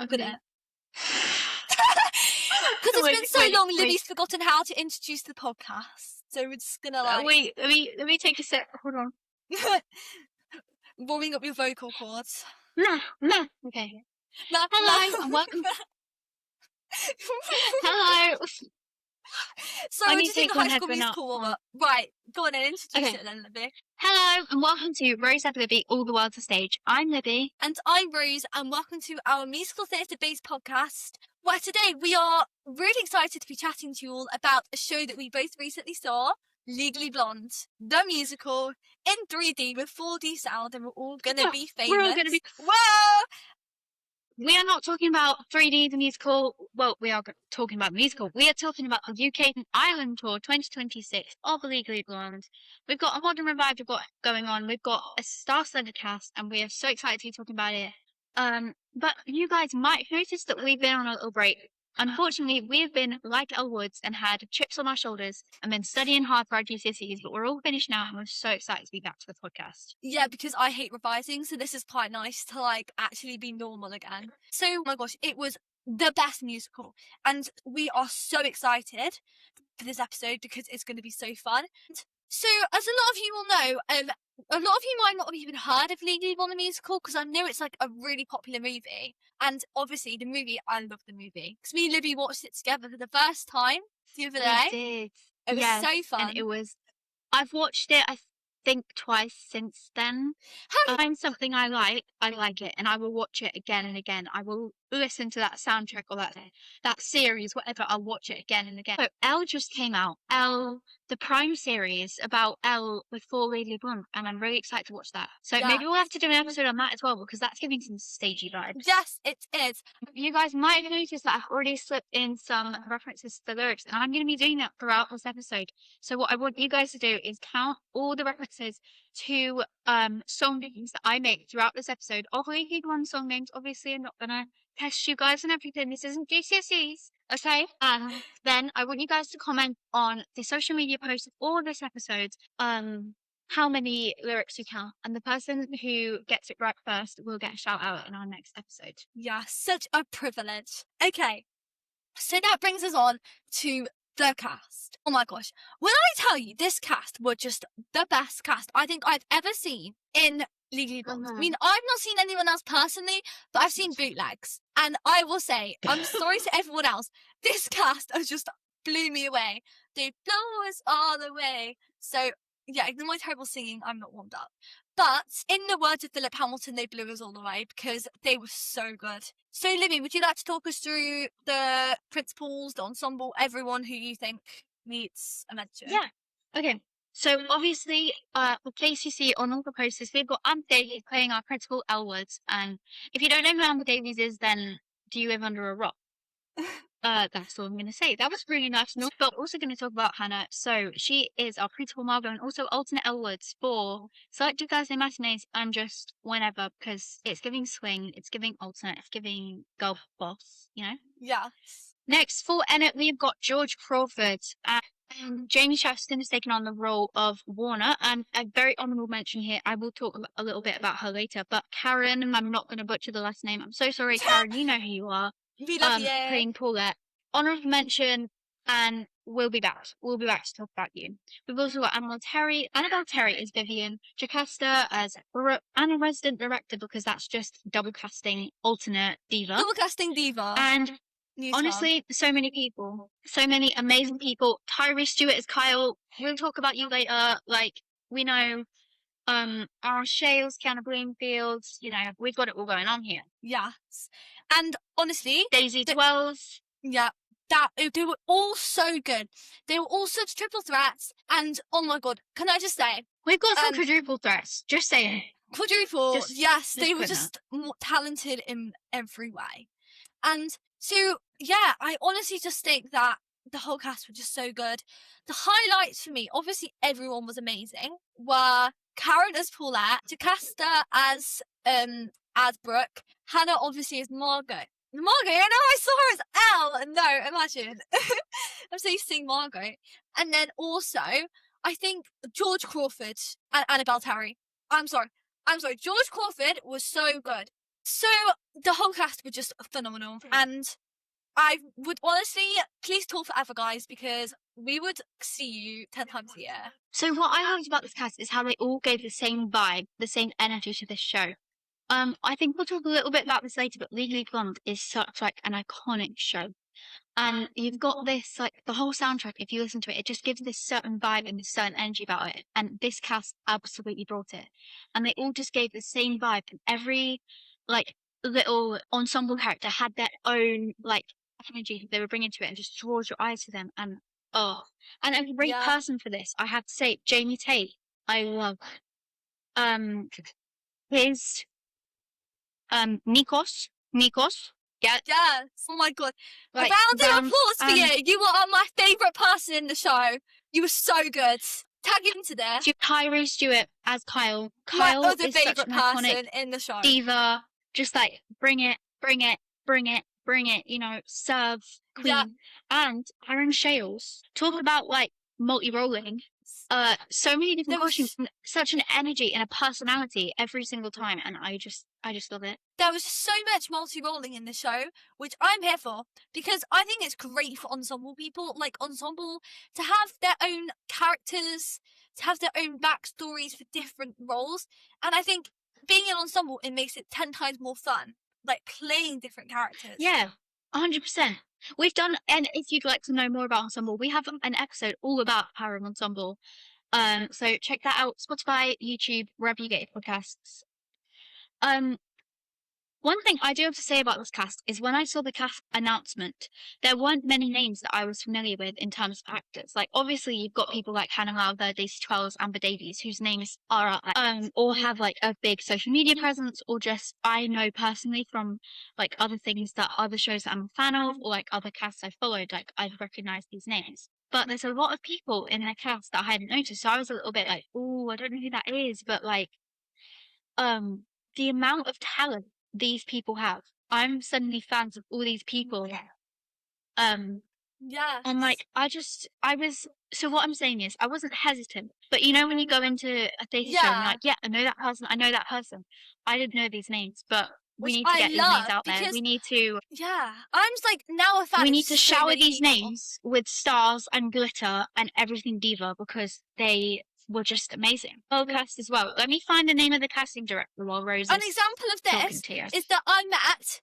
Look at Okay. it. Because it's been so long, wait. Libby's forgotten how to introduce the podcast. So we're just gonna Wait, let me take a sec. Hold on. warming up your vocal cords. Nah. Okay. Nah, Hello, nah. and welcome. Hello. So I we're need just to doing take a one High School headphone out. Musical warm-up. Right, go on and introduce Okay. it then, Libby. Hello, and welcome to Rose and Libby, All the World's a Stage. I'm Libby. And I'm Rose, and welcome to our musical theatre-based podcast, where today we are really excited to be chatting to you all about a show that we both recently saw, Legally Blonde, the musical, in 3D with 4D sound, and we're all going to be famous. We're all going to be... Whoa! We are not talking about 3D, the musical. Well, we are talking about the musical. We are talking about the UK and Ireland tour 2026 of Legally Blonde. We've got a modern revive we've got going on. We've got a star-studded cast, and we are so excited to be talking about it. But you guys might notice that we've been on a little break. Unfortunately, we've been like Elle Woods and had chips on our shoulders and been studying hard for our GCSEs, but we're all finished now and we're so excited to be back to the podcast. Yeah, because I hate revising, so this is quite nice to actually be normal again. So, oh my gosh, it was the best musical, and we are so excited for this episode because it's going to be so fun. So, as a lot of you will know, a lot of you might not have even heard of Legally Blonde the musical because I know it's a really popular movie. And obviously, the movie, I love the movie because me and Libby watched it together for the first time the other day. We did. It was so fun. And it was. I've watched it, I think, twice since then. Find something I like it, and I will watch it again and again. I will listen to that soundtrack or that series, whatever. I'll watch it again and again. So Elle just came out. Elle, the Prime series about Elle with For Legally Blonde, and I'm really excited to watch that. So maybe we'll have to do an episode on that as well because that's giving some stagey vibes. Yes, it is. You guys might have noticed that I've already slipped in some references to the lyrics, and I'm going to be doing that throughout this episode. So what I want you guys to do is count all the references to song names that I make throughout this episode of Legally Blonde song names. Obviously, I'm not going to test you guys and everything. This isn't GCSEs, okay? Then I want you guys to comment on the social media post of all of this episode how many lyrics you count, and the person who gets it right first will get a shout out in our next episode. Yeah, such a privilege. Okay, so that brings us on to the cast. Oh my gosh, when I tell you this cast were just the best cast I think I've ever seen in Legally Blonde. I mean, I've not seen anyone else personally, but I've seen bootlegs, and I will say, I'm sorry to everyone else, this cast just blew me away. They blow us all the way. So yeah, ignore my terrible singing, I'm not warmed up. But in the words of Philip Hamilton, they blew us all the way because they were so good. So Libby, would you like to talk us through the principals, the ensemble, everyone who you think needs a mention? Yeah. Okay. So obviously, the place you see on all the posters, we've got Amber Davies playing our principal, Elle Woods. And if you don't know who Amber Davies is, then do you live under a rock? That's all I'm going to say. That was really nice. But we're also going to talk about Hannah. So she is our principal Margot and also alternate Elle Woods for selected Thursday matinees and just whenever because it's giving swing, it's giving alternate, it's giving girl boss, you know? Yeah. Next, for Ennett, we've got George Crawford. And Jamie Shaston has taken on the role of Warner. And a very honourable mention here, I will talk a little bit about her later. But Karen, I'm not going to butcher the last name. I'm so sorry, Karen. You know who you are. We love you. Playing Paulette. Honourable mention, and we'll be back. We'll be back to talk about you. We've also got Annabelle Terry as Vivian. Jocasta as Anna Resident Director because that's just double casting alternate diva. Double casting diva. And honestly, so many people. So many amazing people. Tyree Stewart as Kyle. We'll talk about you later. We know our Shales, Kiana Bloomfield, we've got it all going on here. Yes. And honestly, Daisy Wells. Yeah, they were all so good. They were all such triple threats, and oh my god, can I just say, we've got some quadruple threats. Just saying. Quadruple, yes, they were just more talented in every way, and so yeah, I honestly just think that the whole cast were just so good. The highlights for me, obviously, everyone was amazing. Were Karen as Paulette, Jocasta as Brooke, Hannah obviously as Margot. Margot, I know I saw her as Elle. No, imagine. I'm so used to seeing Margot. And then also, I think George Crawford and Annabelle Terry. I'm sorry. George Crawford was so good. So the whole cast were just phenomenal, and I would honestly, please talk forever, guys, because we would see you 10 times a year. So what I liked about this cast is how they all gave the same vibe, the same energy to this show. I think we'll talk a little bit about this later, but Legally Blonde is such like an iconic show. And you've got this, like, the whole soundtrack, if you listen to it, it just gives this certain vibe and this certain energy about it. And this cast absolutely brought it. And they all just gave the same vibe. And every, like, little ensemble character had their own, like, energy they were bringing to it and just draws your eyes to them. And, oh. And a great Yeah. person for this, I have to say, Jamie Tate. I love his, Nikos. Yeah. Yes. Oh my god. Like, a round of round- applause for you. You are my favourite person in the show. You were so good. Tag you into there. Tyree Stewart as Kyle. My Kyle other is such favourite an iconic person in the show. diva. Just like bring it, bring it, bring it, bring it. You know, serve queen. Yeah. And Aaron Shales. Talk about like multi-rolling. So many different There was- costumes, and such an energy and a personality every single time, and I just love it. There was so much multi-rolling in the show, which I'm here for, because I think it's great for ensemble people, like ensemble, to have their own characters, to have their own backstories for different roles. And I think being an ensemble, it makes it 10 times more fun, like playing different characters. Yeah, 100%. We've done, and if you'd like to know more about ensemble, we have an episode all about Power of Ensemble. So check that out, Spotify, YouTube, wherever you get your podcasts. One thing I do have to say about this cast is when I saw the cast announcement, there weren't many names that I was familiar with in terms of actors. Like, obviously, you've got people like Hannah Lowther, Daisy Twelves, Amber Davies, whose names are, or have like a big social media presence, or just I know personally from like other things that other shows that I'm a fan of, or like other casts I followed, like I've recognized these names. But there's a lot of people in their cast that I hadn't noticed, so I was a little bit like, oh, I don't know who that is, but like, the amount of talent these people have. I'm suddenly fans of all these people. Yeah. And like, so what I'm saying is, I wasn't hesitant, but you know, when you go into a theatre show and you're like, yeah, I know that person. I didn't know these names, but we Which need to I get these love, names out there. because- We need to, Yeah. I'm just like now a fan. we of need to so shower many these people. names with stars and glitter and everything diva, because they were just amazing. Well, cast as well. Let me find the name of the casting director while Rose An is example of talking this to us. is that I met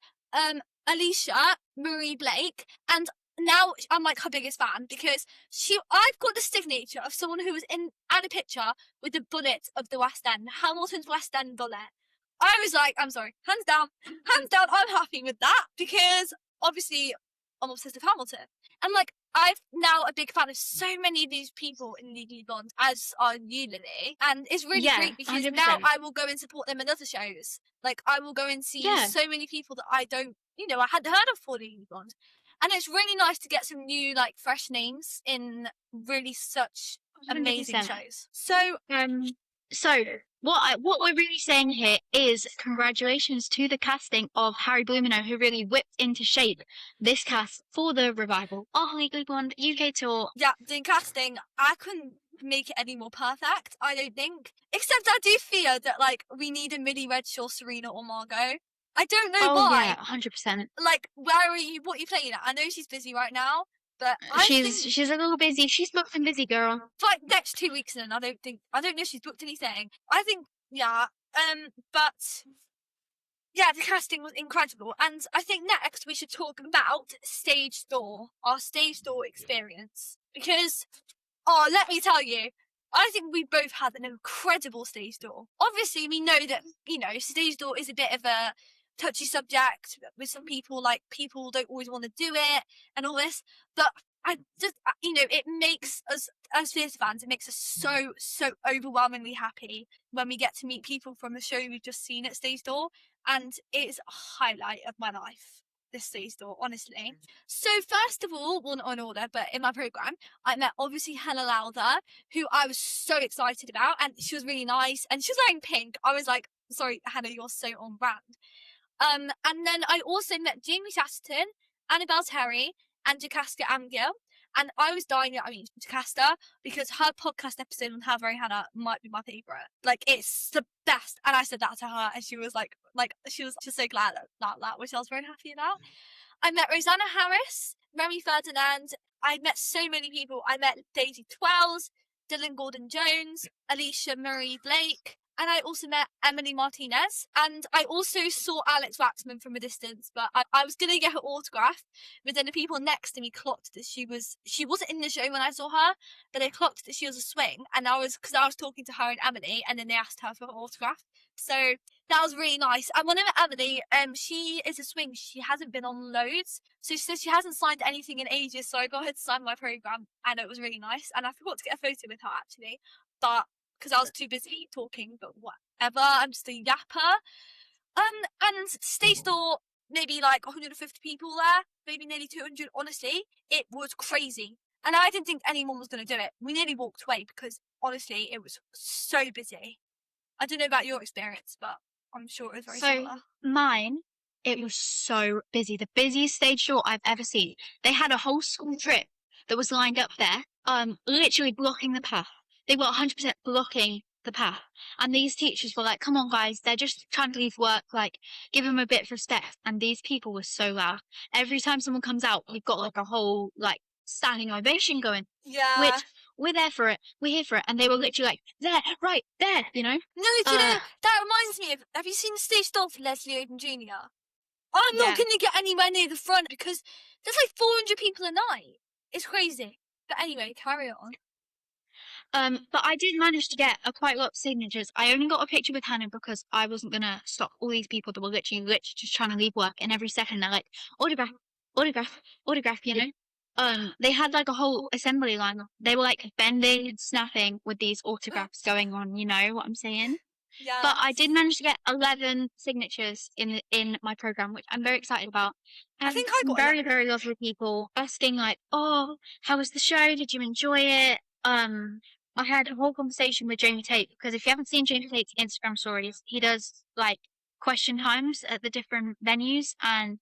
Alicia Marie Blake, and now I'm like her biggest fan because I've got the signature of someone who was in a picture with the bullet of the West End, Hamilton's West End bullet. I was like, I'm sorry, hands down, I'm happy with that, because obviously I'm obsessed with Hamilton. And like, I'm now a big fan of so many of these people in Legally Blonde, as are you, Lily. And it's really Yeah, great because 100%. now I will go and support them in other shows. Like, I will go and see Yeah. so many people that I don't, I hadn't heard of for Legally Blonde. And it's really nice to get some new, like, fresh names in really such amazing 100%. shows. So what we're really saying here is congratulations to the casting of Harry Blumenau, who really whipped into shape this cast for the revival of Legally Blonde UK tour. Yeah, the casting, I couldn't make it any more perfect, I don't think. Except I do fear that, like, we need a Millie Redshaw, Serena, or Margot. I don't know why. Yeah, 100%. Like, where are you? What are you playing at? I know she's busy right now, but She's a little busy. She's booked and busy, girl. for like next 2 weeks, and I don't know if she's booked anything. I think, yeah. But yeah, the casting was incredible, and I think next we should talk about stage door, our stage door experience, because let me tell you, I think we both had an incredible stage door. Obviously, we know that stage door is a bit of a touchy subject with some people. Like, people don't always want to do it and all this, but I just it makes us as theatre fans, it makes us so overwhelmingly happy when we get to meet people from a show we've just seen at stage door, and it's a highlight of my life, this stage door, honestly. So first of all, well, not in order, but in my programme, I met obviously Hannah Lowther, who I was so excited about, and she was really nice, and she was wearing pink. I was like, sorry, Hannah, you're so on brand. And then I also met Jamie Sasterton, Annabelle Terry, and Jocasta Amgill. And I was dying that I mean Jocasta, because her podcast episode on How Very Hannah might be my favourite. Like, it's the best. And I said that to her, and she was like, Like, she was just so glad about that, which I was very happy about. I met Rosanna Harris, Remy Ferdinand. I met so many people. I met Daisy Twells, Dylan Gordon-Jones, Alicia Marie Blake, and I also met Emily Martinez. And I also saw Alex Waxman from a distance, but I was going to get her autograph, but then the people next to me clocked that she wasn't in the show when I saw her, but they clocked that she was a swing, and because I was talking to her and Emily, and then they asked her for her autograph. So that was really nice. And when I met Emily, she is a swing. She hasn't been on loads. So she says she hasn't signed anything in ages. So I got her to sign my program, and it was really nice. And I forgot to get a photo with her, actually. But because I was too busy talking, but whatever. I'm just a yapper. And stage door, maybe like 150 people there, maybe nearly 200. Honestly, it was crazy. And I didn't think anyone was going to do it. We nearly walked away because, honestly, it was so busy. I don't know about your experience, but I'm sure it was very similar. Mine, it was so busy. The busiest stage show I've ever seen. They had a whole school trip that was lined up there, literally blocking the path. They were 100% blocking the path. And these teachers were like, come on, guys, they're just trying to leave work, like, give them a bit of respect. And these people were so loud. Every time someone comes out, we've got like a whole, like, standing ovation going. Yeah. Which, we're there for it. We're here for it. And they were literally like, there, right, there, you know? No, do you know, that reminds me of, have you seen the stage door for Leslie Odom Jr.? I'm not going to get anywhere near the front because there's like 400 people a night. It's crazy. But anyway, carry on. But I did manage to get quite a lot of signatures. I only got a picture with Hannah because I wasn't going to stop all these people that were literally just trying to leave work. And every second they're like, autograph, autograph, autograph, you know? They had like a whole assembly line. They were like bending and snapping with these autographs going on, you know what I'm saying? Yeah. But I did manage to get 11 signatures in my program, which I'm very excited about. And I think I got very, very lovely people asking like, oh, how was the show? Did you enjoy it? I had a whole conversation with Jamie Tate because if you haven't seen Jamie Tate's Instagram stories, he does like question times at the different venues, and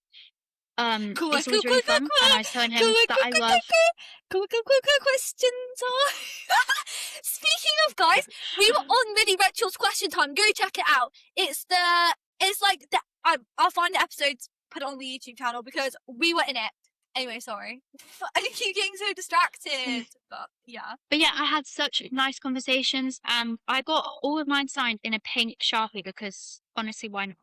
it's always really fun. And I was telling him that I love question time. Speaking of, guys, we were on Mini Rachel's question time. Go check it out. I'll find the episodes, put it on the YouTube channel because we were in it. Anyway, sorry. I keep getting so distracted. But yeah. But yeah, I had such nice conversations, and I got all of mine signed in a pink Sharpie because honestly, why not?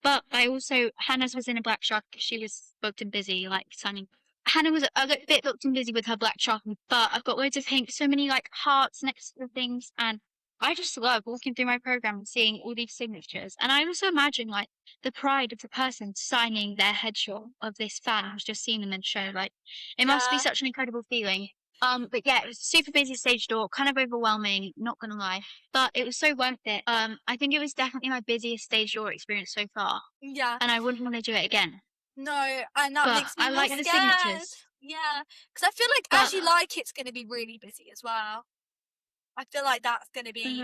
But I also, Hannah's was in a black Sharpie because she was booked and busy, like signing. Hannah was a bit booked and busy with her black Sharpie, but I've got loads of pink, so many like hearts next to the things, and I just love walking through my program and seeing all these signatures. And I also imagine like the pride of the person signing their headshot of this fan who's just seen them in the show. Like, it must be such an incredible feeling. But yeah, it was super busy stage door, kind of overwhelming, not gonna lie, but it was so worth it. I think it was definitely my busiest stage door experience so far. Yeah. And I wouldn't want to do it again. No, and that makes me more scared. The signatures. Yeah, because I feel like actually like it's going to be really busy as well. I feel like that's going to be.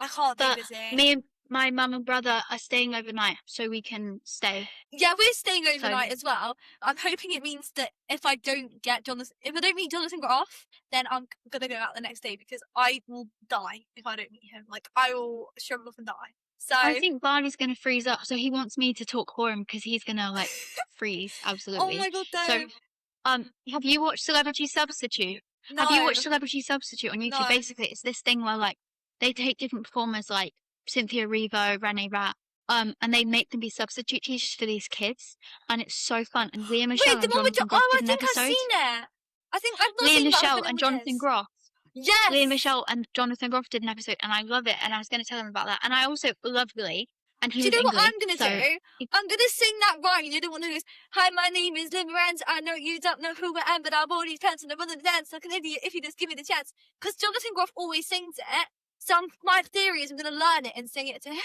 I can't be busy. Me and my mum and brother are staying overnight, so we can stay. Yeah, we're staying overnight as well. I'm hoping it means that if I don't meet Jonathan Groff, then I'm gonna go out the next day because I will die if I don't meet him. Like, I will shrivel off and die. So I think Barney's gonna freeze up, so he wants me to talk for him because he's gonna like freeze. Absolutely. Oh my god, no. So, have you watched Celebrity Substitute? No. Have you watched Celebrity Substitute on YouTube? No. Basically, it's this thing where like they take different performers like Cynthia Erivo, Renee Rapp, and they make them be substitute teachers for these kids, and it's so fun. And Leah Michelle and Jonathan Groff did an episode. I've seen it. I think I've not Leah seen Michelle and Jonathan Groff. Yes. Leah Michelle and Jonathan Groff did an episode, and I love it. And I was going to tell them about that. And I also love Glee. And he do you know was what I'm going to so do? I'm going to sing that rhyme. You're the one who goes, hi, my name is Liv Lorenz. I know you don't know who I am, but I've already pants and I run the dance like an idiot if you just give me the chance. Because Jonathan Groff always sings it. So my theory is I'm going to learn it and sing it to him.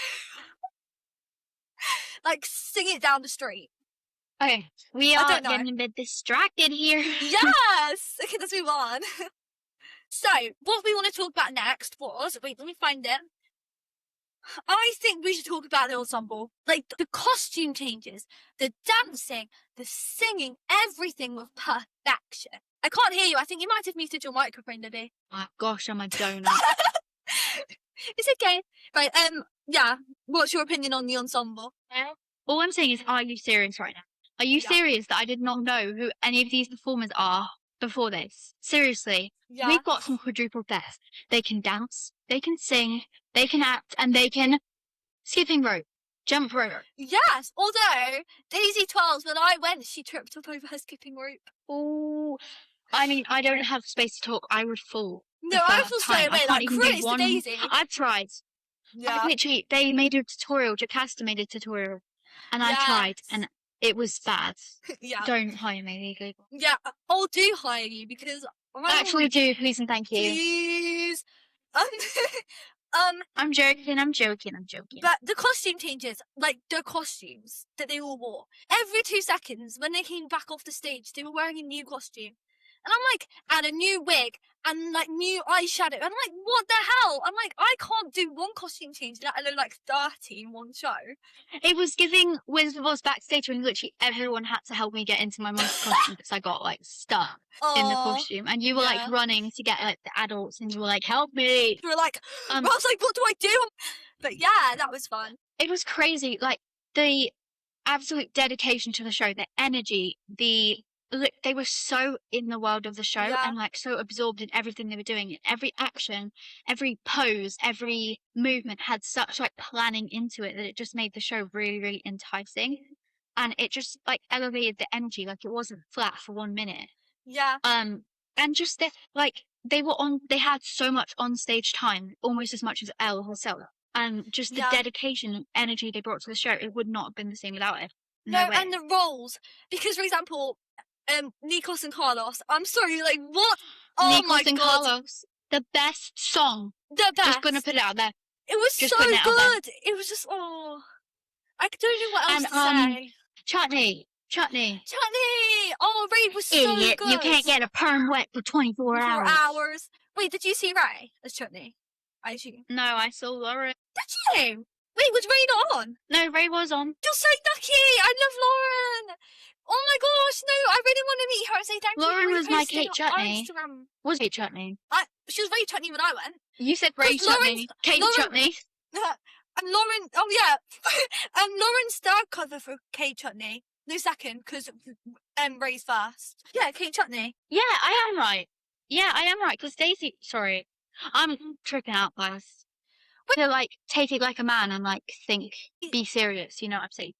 Like, sing it down the street. Okay, we are getting a bit distracted here. Yes! Okay, let's move on. So, what we want to talk about next was, wait, let me find it. I think we should talk about the ensemble. Like, the costume changes, the dancing, the singing, everything with perfection. I can't hear you. I think you might have muted your microphone, Libby. Oh gosh, I'm a donut. It's okay. Right, yeah. What's your opinion on the ensemble? All I'm saying is, are you serious right now? Are you Yeah. serious that I did not know who any of these performers are before this? Seriously. Yeah. We've got some quadruple theft. They can dance, they can sing, they can act, and they can skipping rope, jump rope. Yes, although Daisy Twirls, when I went, she tripped up over her skipping rope. Oh, I mean, I don't have space to talk. I would fall. No, the I first feel straight time. away, I can't like, even do Christ, one. Daisy. I've tried. Yeah. Literally, they made a tutorial. Jocasta made a tutorial, and I tried, and it was bad. Yeah. Don't hire me legally. Yeah, I'll do hire you because Actually, do please and thank you. please. I'm joking. But the costume changes, like the costumes that they all wore, every 2 seconds when they came back off the stage, they were wearing a new costume. And I'm like, and a new wig, and like new eyeshadow. And I'm like, what the hell? I'm like, I can't do one costume change, let alone like 30 in one show. It was giving Wizard of Oz backstage when literally everyone had to help me get into my monster costume because I got like stuck in the costume. And you were like running to get like the adults, and you were like, help me. You were like, I was like, what do I do? But yeah, that was fun. It was crazy. Like the absolute dedication to the show, the energy, they were so in the world of the show and like so absorbed in everything they were doing. Every action, every pose, every movement had such like planning into it that it just made the show really, really enticing. And it just like elevated the energy. Like it wasn't flat for 1 minute. Yeah. And just like they had so much on stage time, almost as much as Elle herself. And just the dedication and energy they brought to the show, it would not have been the same without it. No way. And the roles, because for example, Nikos and Carlos, I'm sorry, like what? Oh Nikos my and god, Carlos, the best song. the best. Just gonna put it out there. It was Just so good. It was just I don't know what else to say. Chutney. Oh, Ray was so Idiot, good. you can't get a perm wet for 24 hours. Wait, did you see Ray as Chutney? I assume. No, I saw Lauren. Did you? Wait, was Ray not on? No, Ray was on. You're so lucky. I love Lauren. Oh my gosh, no, I really want to meet her and say thank you. Lauren was my Kate Chutney. Instagram. Was Kate Chutney? She was Ray Chutney when I went. You said Ray Chutney. Kate Chutney. And Lauren, oh yeah, Lauren's third cover for Kate Chutney. No, second, because Ray's first. Yeah, Kate Chutney. Yeah, I am right. Yeah, I am right, because Daisy, sorry, I'm tripping out, guys. To like take it like a man and like think, be serious, you know what I'm saying?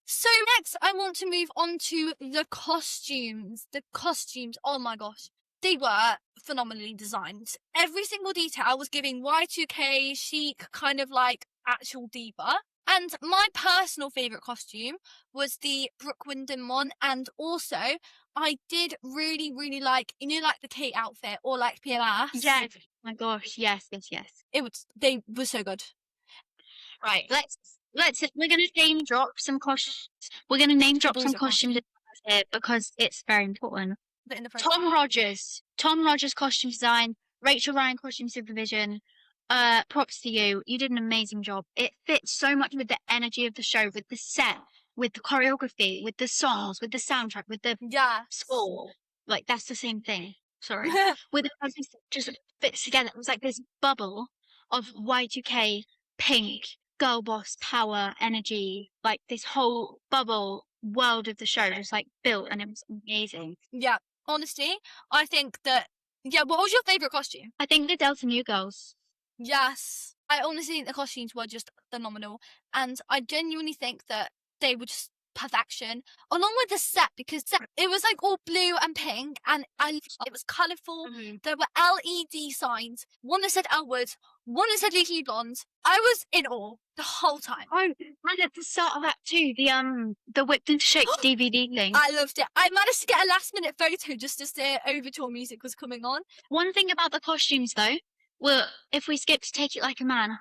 So next, I want to move on to the costumes. The costumes, oh my gosh. They were phenomenally designed. Every single detail was giving Y2K chic, kind of like actual diva. And my personal favourite costume was the Brooke Wyndham one. And also, I did really, really like, like the Kate outfit or like PMS. Yeah. Oh my gosh, yes. They were so good. Right, we're going to name drop some costumes. We're going to name drop some costumes here because it's very important. Tom Rogers costume design, Rachel Ryan costume supervision. Props to you. You did an amazing job. It fits so much with the energy of the show, with the set, with the choreography, with the songs, with the soundtrack, with the score. Like that's the same thing. Sorry. With the costumes, just fits together. It was like this bubble of Y2K, pink, girl boss, power, energy. Like this whole bubble world of the show was like built, and it was amazing. Yeah. Honestly, I think that. Yeah. What was your favorite costume? I think the Delta New Girls. Yes. I honestly think the costumes were just phenomenal. And I genuinely think that they were just perfection. Along with the set, because it was like all blue and pink, and it was colourful. Mm-hmm. There were LED signs. One that said Elle Woods, one that said Legally Blonde. I was in awe the whole time. Oh, and at the start of that too, the Whipped into Shape DVD thing. I loved it. I managed to get a last minute photo just as the overture music was coming on. One thing about the costumes though, well, if we skip to Take It Like a Man.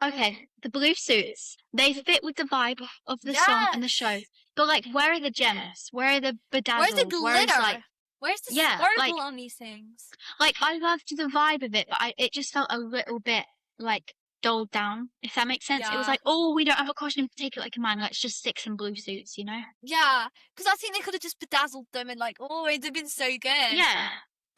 Okay, the blue suits, they fit with the vibe of the song and the show. But like, where are the gems? Where are the bedazzles? Where's the glitter? Where's the sparkle on these things? Like, I loved the vibe of it, but it just felt a little bit like dulled down, if that makes sense. Yeah. It was like, oh, we don't have a costume to Take It Like a Man, let's just stick some blue suits, you know? Yeah, because I think they could have just bedazzled them and like, oh, it'd have been so good. Yeah.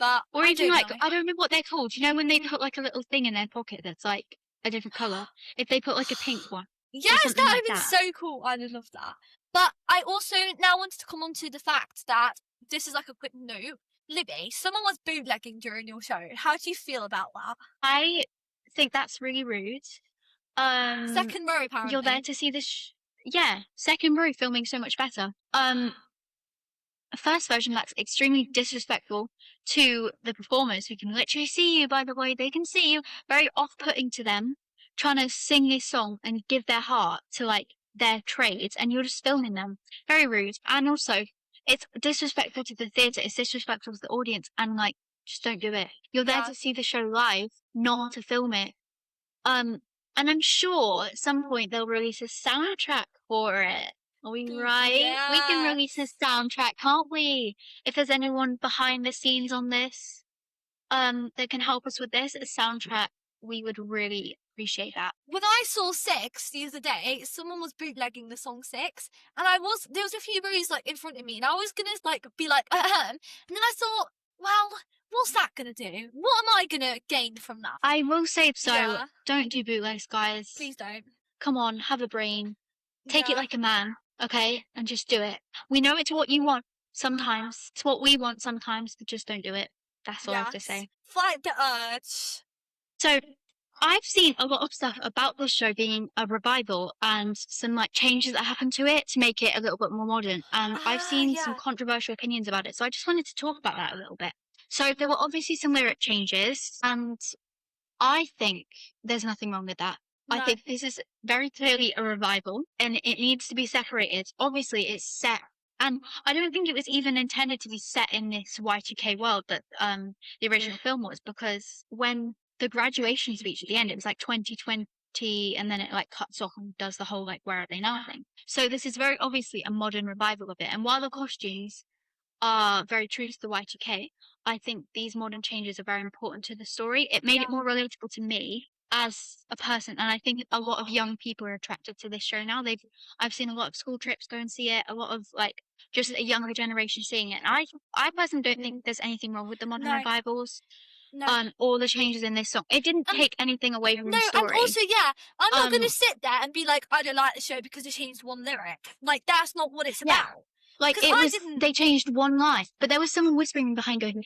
but Or I even don't like, know. I don't know what they're called. You know when they put like a little thing in their pocket that's like a different colour? If they put like a pink one or Yes, something that would like have been that. so cool. I'd have loved that. But I also now wanted to come on to the fact that this is like a quick note. Libby, someone was bootlegging during your show. How do you feel about that? I think that's really rude. Second row, You're there apparently. to see this. Yeah, second row filming so much better. First version that's extremely disrespectful to the performers who can literally see you, by the way. They can see you. Very off-putting to them, trying to sing this song and give their heart to like their trades, and you're just filming them. Very rude. And also, it's disrespectful to the theatre, it's disrespectful to the audience, and like, just don't do it. You're there Yeah. to see the show live, not to film it. And I'm sure at some point they'll release a soundtrack for it. Are we right? We can release a Yes. soundtrack, can't we? If there's anyone behind the scenes on this, that can help us with this, a soundtrack, we would really appreciate that. When I saw Six the other day, someone was bootlegging the song Six, and there was a few rows like in front of me, and I was gonna like be like, and then I thought, well, what's that gonna do? What am I gonna gain from that? I will say so. Yeah. Don't do bootlegs, guys. Please don't. Come on, have a brain. Take it Yeah. like a man, okay? And just do it. We know it's what you want sometimes. It's what we want sometimes, but just don't do it. That's all I have to Yes. say. Fight the urge. So I've seen a lot of stuff about this show being a revival and some like changes that happened to it to make it a little bit more modern. And I've seen some Yeah. controversial opinions about it. So I just wanted to talk about that a little bit. So there were obviously some lyric changes, and I think there's nothing wrong with that. I No. think this is very clearly a revival and it needs to be separated. Obviously, it's set, and I don't think it was even intended to be set in this Y2K world that the original film was, because when the graduation speech at the end, it was like 2020, and then it like cuts off and does the whole like where are they now thing. So this is very obviously a modern revival of it. And while the costumes are very true to the Y2K, I think these modern changes are very important to the story. It made it more relatable to me as a person, and I think a lot of young people are attracted to this show now. I've seen a lot of school trips go and see it, a lot of like just a younger generation seeing it. And I personally don't think there's anything wrong with the modern No. revivals. No. All the changes in this song. It didn't take anything away from No, the story. and also, yeah, I'm not going Um, to sit there and be like, I don't like the show because they changed one lyric. Like, that's not what it's Yeah. about. Like 'Cause it I was, didn't- they changed one line, but there was someone whispering behind going,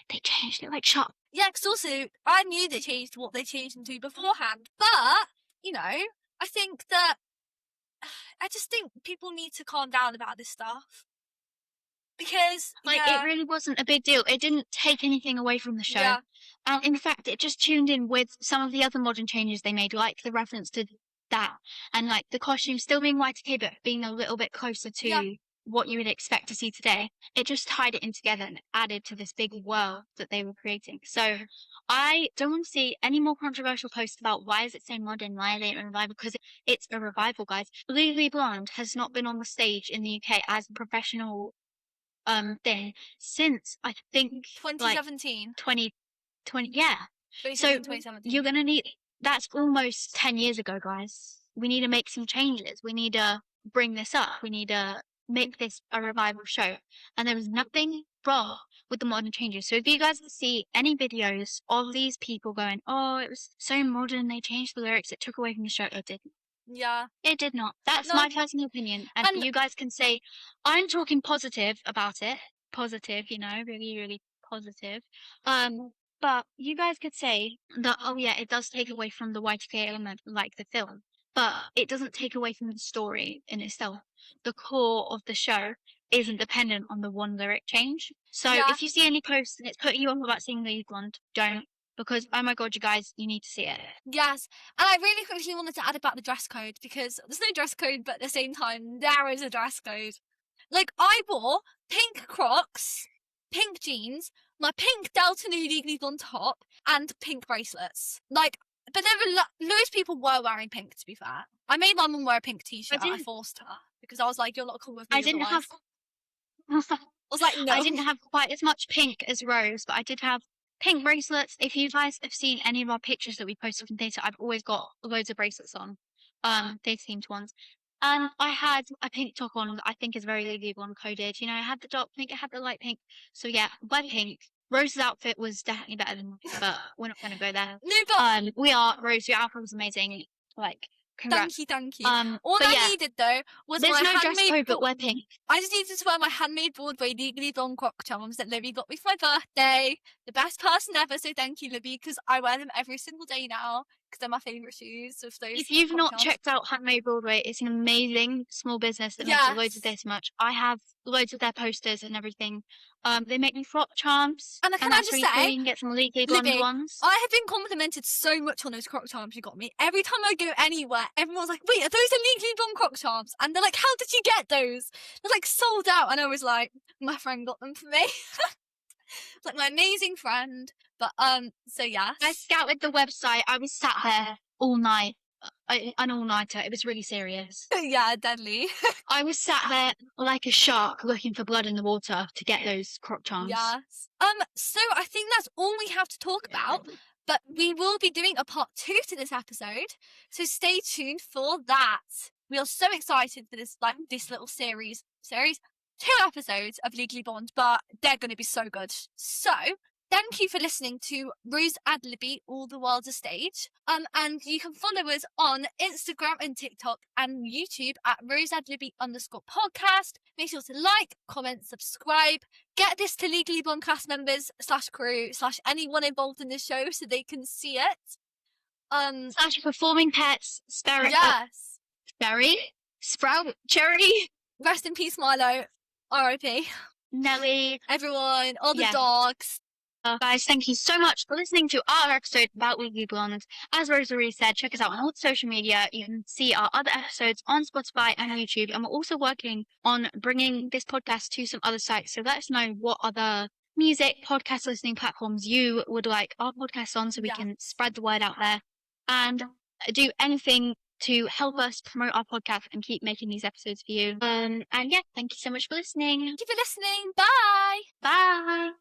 they changed it, like shut up. Yeah, because also, I knew they changed what they changed them to beforehand. But, you know, I think that, I just think people need to calm down about this stuff. Because, Like it really wasn't a big deal. It didn't take anything away from the show. Yeah. And in fact, it just tuned in with some of the other modern changes they made, like the reference to that, and like the costume still being Y2K, but being a little bit closer to what you would expect to see today. It just tied it in together and added to this big world that they were creating. So I don't want to see any more controversial posts about why is it so modern, why are they a revival, because it's a revival, guys. Legally Blonde has not been on the stage in the UK as a professional thing since I think 2017. like 2020, yeah. So 2017. you're gonna need, that's almost 10 years ago, guys. We need to make some changes. We need to bring this up. We need to make this a revival show. And there was nothing wrong with the modern changes. So if you guys see any videos of these people going, oh, it was so modern, they changed the lyrics, it took away from the show, it didn't. Yeah. It did not. That's No. my personal opinion. And And- you guys can say, I'm talking positive about it. Positive, you know, really, really positive. But you guys could say that, oh yeah, it does take away from the Y2K element, like the film. But it doesn't take away from the story in itself. The core of the show isn't dependent on the one lyric change. So Yeah. if you see any posts and it's putting you off about seeing the Blonde, don't. Because, oh my god, you guys, you need to see it. Yes, and I really quickly wanted to add about the dress code, because there's no dress code, but at the same time, there is a dress code. Like, I wore pink Crocs, pink jeans, my pink Delta Nu Legally Blonde top, and pink bracelets. Like, but there were loads of people were wearing pink, to be fair. I made my mum wear a pink t-shirt, I forced her, because I was like, you're not cool with me I didn't have otherwise. I was like, no. I didn't have quite as much pink as Rose, but I did have pink bracelets. If you guys have seen any of our pictures that we posted from theatre, I've always got loads of bracelets on, theatre themed ones. And I had a pink top on that I think is very Legally Blonde coded. You know, I had the dark pink, I had the light pink. So yeah, wear pink. Rose's outfit was definitely better than mine, but we're not going to go there. No, but Rose, your outfit was amazing. Like, congrats. thank you. All but I yeah, needed though was there's my no dress handmade code, but wear pink. I just needed to wear my handmade Broadway Legally Blonde croc charms that Libby got me for my birthday. The best person ever, so thank you, Libby, because I wear them every single day now because they're my favourite shoes of those. If you've croc not charms. checked out Handmade Broadway, it's an amazing small business that makes loads of this much. I have loads of their posters and everything. They make me frock charms, And can I that's just really cool. say, You can get some Legally Blonde Libby, ones. I have been complimented so much on those croc charms you got me. Every time I go anywhere, everyone's like, wait, are those the Legally Blonde croc charms? And they're like, how did you get those? They're like sold out. And I was like, my friend got them for me. It's like my amazing friend. But so yeah. I scouted the website. I was sat there all night. An all-nighter. It was really serious. Yeah, deadly. I was sat there like a shark looking for blood in the water to get those croc charms. Yes. So I think that's all we have to talk about. But we will be doing a part 2 to this episode. So stay tuned for that. We are so excited for this little series. 2 episodes of Legally Blonde, but they're going to be so good. So thank you for listening to Rose and Libby, All the World's a Stage. And you can follow us on Instagram and TikTok and YouTube at roseandlibby_podcast. Make sure to like, comment, subscribe. Get this to Legally Blonde cast members / crew / anyone involved in the show so they can see it. / performing pets, Sperry. Yes. Sperry? Sprout? Cherry? Rest in peace, Milo. R.I.P. Nelly. Everyone, all the dogs. Guys, thank you so much for listening to our episode about Legally Blonde. As Rosalie said, check us out on all the social media. You can see our other episodes on Spotify and YouTube. And we're also working on bringing this podcast to some other sites. So let us know what other music podcast listening platforms you would like our podcast on so we can spread the word out there. And do anything to help us promote our podcast and keep making these episodes for you. And yeah, thank you so much for listening. Thank you for listening. Bye. Bye.